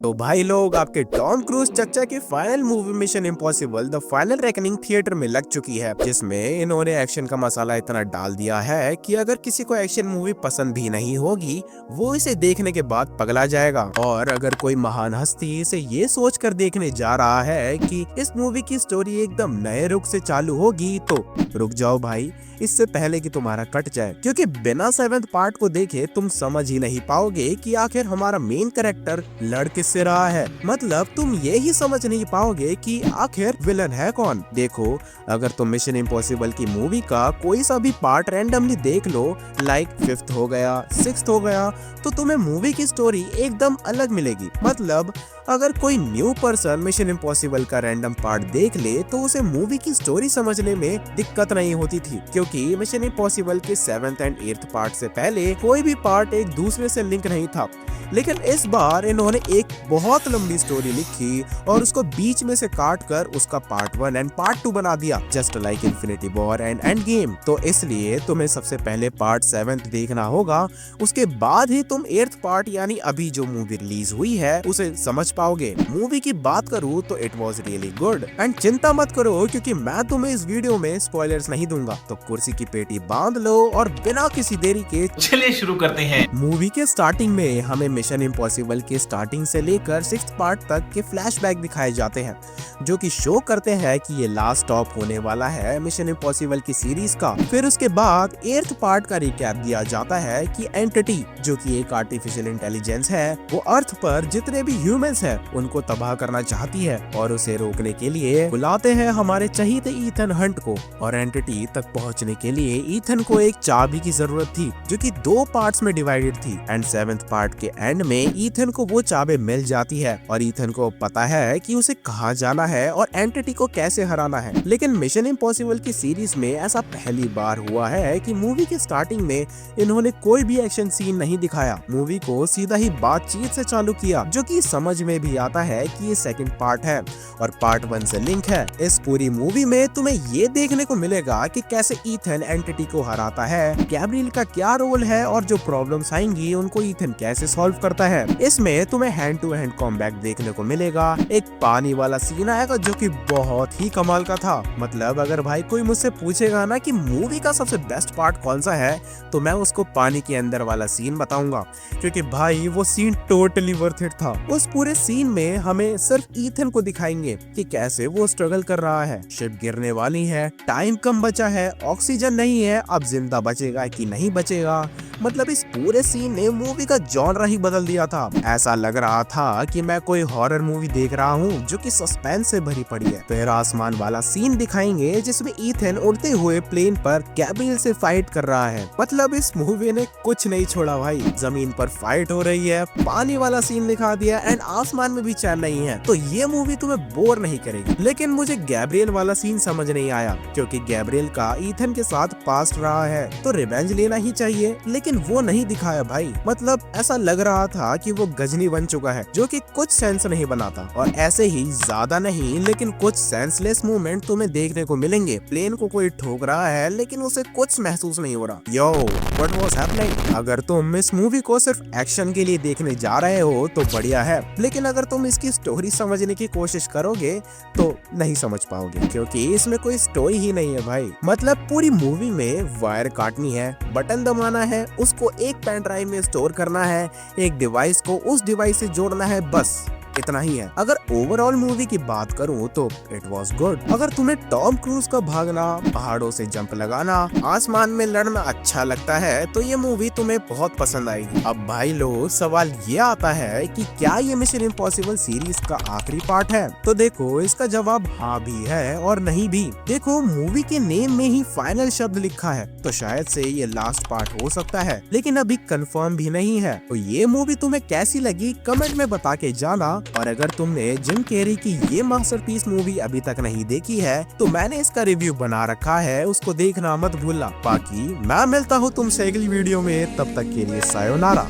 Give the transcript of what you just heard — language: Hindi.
तो भाई लोग, आपके टॉम क्रूज चच्चा की final movie mission impossible the final reckoning theatre में लग चुकी है, जिसमें इन्होंने एक्शन का मसाला इतना डाल दिया है कि अगर किसी को एक्शन मूवी पसंद भी नहीं होगी, वो इसे देखने के बाद पगला जाएगा। और अगर कोई महान हस्ती इसे ये सोच कर देखने जा रहा है कि इस मूवी की स्टोरी एकदम नए रुख से चालू होगी, तो रुक जाओ भाई, इससे पहले कि तुम्हारा कट जाए, क्योंकि बिना 7th पार्ट को देखे तुम समझ ही नहीं पाओगे कि आखिर हमारा मेन कैरेक्टर लड़ किससे रहा है। मतलब तुम ये ही समझ नहीं पाओगे कि आखिर विलन है कौन। देखो, अगर तुम मिशन इम्पॉसिबल की मूवी का कोई सा भी पार्ट रैंडमली देख लो, लाइक 5th हो गया, 6th हो गया, तो तुम्हें मूवी की स्टोरी एकदम अलग मिलेगी। मतलब अगर कोई न्यू पर्सन मिशन इम्पॉसिबल का रैंडम पार्ट देख ले तो उसे मूवी की स्टोरी समझने में दिक्कत नहीं होती थी, क्योंकि मिशन इम्पॉसिबल के 7th एंड 8th पार्ट से पहले कोई भी पार्ट एक दूसरे से लिंक नहीं था। लेकिन इस बार इन्होंने एक बहुत लंबी स्टोरी लिखी और उसको बीच में से काट कर उसका पार्ट 1 एंड पार्ट 2 बना दिया, just like infinity war and end game. तो इसलिए तुम्हें सबसे पहले पार्ट 7 देखना होगा, उसके बाद ही तुम 8th पार्ट यानी अभी जो मूवी रिलीज हुई है उसे समझ पाओगे। मूवी की बात करूँ तो it was really good and चिंता मत करो, क्योंकि मैं तुम्हें इस वीडियो में स्पॉयलर्स नहीं दूंगा। तो कुर्सी की पेटी बांध लो और बिना किसी देरी के चलिए शुरू करते हैं। मूवी के स्टार्टिंग में हमें मिशन इम्पॉसिबल के स्टार्टिंग से लेकर 6th पार्ट तक के फ्लैशबैक दिखाए जाते हैं, जो कि शो करते हैं कि ये लास्ट स्टॉप होने वाला है मिशन इम्पॉसिबल की सीरीज का। फिर उसके बाद 8th पार्ट का रिकैप दिया जाता है कि एंटिटी, जो कि एक आर्टिफिशियल इंटेलिजेंस है, वो अर्थ पर जितने भी ह्यूमंस हैं उनको तबाह करना चाहती है और उसे रोकने के लिए बुलाते हैं हमारे चहीते ईथन हंट को। और एंटिटी तक पहुंचने के लिए ईथन को एक चाबी की जरूरत थी, जो कि 2 पार्ट्स में डिवाइडेड थी। एंड 7th पार्ट के एंड में ईथन को वो चाबी मिल जाती है और ईथन को पता है कि उसे कहाँ जाना है और एंटिटी को कैसे हराना है। लेकिन मिशन इम्पॉसिबल की सीरीज में ऐसा पहली बार हुआ है कि मूवी के स्टार्टिंग में इन्होंने कोई भी एक्शन सीन नहीं दिखाया, मूवी को सीधा ही बातचीत से चालू किया, जो कि समझ में भी आता है कि ये 2nd पार्ट है और पार्ट 1 से लिंक है। इस पूरी मूवी में तुम्हें ये देखने को मिलेगा कि कैसे ईथन एंटिटी को हराता है, गैब्रियल का क्या रोल है और जो प्रॉब्लम्स आएंगी उनको ईथन कैसे सॉल्व करता है। इसमें तुम्हें हैंड टू हैंड कॉम्बैट देखने को मिलेगा। एक पानी वाला सीन आएगा जो कि बहुत ही कमाल का था। मतलब अगर भाई कोई मुझसे पूछेगा ना कि मूवी का सबसे बेस्ट पार्ट कौन सा है, तो मैं उसको पानी के अंदर वाला सीन बताऊंगा, क्योंकि भाई वो सीन टोटली वर्थ इट था। उस पूरे सीन में हमें सिर्फ ईथन को दिखाएंगे कि कैसे वो स्ट्रगल कर रहा है, शिप गिरने वाली है, टाइम कम बचा है, ऑक्सीजन नहीं है, अब जिंदा बचेगा कि नहीं बचेगा। मतलब इस पूरे सीन ने मूवी का जॉनर ही बदल दिया था। ऐसा लग रहा था कि मैं कोई हॉरर मूवी देख रहा हूँ जो कि सस्पेंस से भरी पड़ी है। फिर आसमान वाला सीन दिखाएंगे जिसमें ईथन उड़ते हुए प्लेन पर गैब्रियल से फाइट कर रहा है। मतलब इस मूवी ने कुछ नहीं छोड़ा भाई, जमीन पर फाइट हो रही है, पानी वाला सीन दिखा दिया एंड आसमान में भी चैन नहीं है। तो ये मूवी तुम्हें बोर नहीं करेगी। लेकिन मुझे गैब्रियल वाला सीन समझ नहीं आया, क्योंकि गैब्रियल का ईथन के साथ पास्ट रहा है तो रिवेंज लेना ही चाहिए, लेकिन वो नहीं दिखाया भाई। मतलब ऐसा लग रहा था कि वो गजनी बन चुका है, जो कि कुछ सेंस नहीं बनाता। और ऐसे ही ज्यादा नहीं लेकिन कुछ सेंसलेस मूवमेंट तुम्हें देखने को मिलेंगे। प्लेन को कोई ठोक रहा है लेकिन उसे कुछ महसूस नहीं हो रहा। यो, व्हाट वाज हैपनिंग? अगर तुम इस मूवी को सिर्फ एक्शन के लिए देखने जा रहे हो तो बढ़िया है, लेकिन अगर तुम इसकी स्टोरी समझने की कोशिश करोगे तो नहीं समझ पाओगे, क्योंकि इसमें कोई स्टोरी ही नहीं है भाई। मतलब पूरी मूवी में वायर काटनी है, बटन दबाना है, उसको एक पेन ड्राइव में स्टोर करना है, एक डिवाइस को उस डिवाइस से जोड़ना है, बस इतना ही है। अगर ओवरऑल मूवी की बात करूं तो इट वाज गुड। अगर तुम्हें टॉम क्रूज का भागना, पहाड़ों से जंप लगाना, आसमान में लड़ना अच्छा लगता है तो ये मूवी तुम्हें बहुत पसंद आएगी। अब भाई लोग, सवाल ये आता है कि क्या ये मिशन इम्पॉसिबल सीरीज का आखिरी पार्ट है? तो देखो, इसका जवाब हाँ भी है और नहीं भी। देखो, मूवी के नेम में ही फाइनल शब्द लिखा है, तो शायद से ये लास्ट पार्ट हो सकता है, लेकिन अभी कंफर्म भी नहीं है। तो ये मूवी तुम्हें कैसी लगी कमेंट में बता के जाना। और अगर तुमने जिम कैरी की ये मास्टरपीस मूवी अभी तक नहीं देखी है तो मैंने इसका रिव्यू बना रखा है, उसको देखना मत भूलना। बाकी मैं मिलता हूँ तुमसे अगली वीडियो में, तब तक के लिए सायोनारा।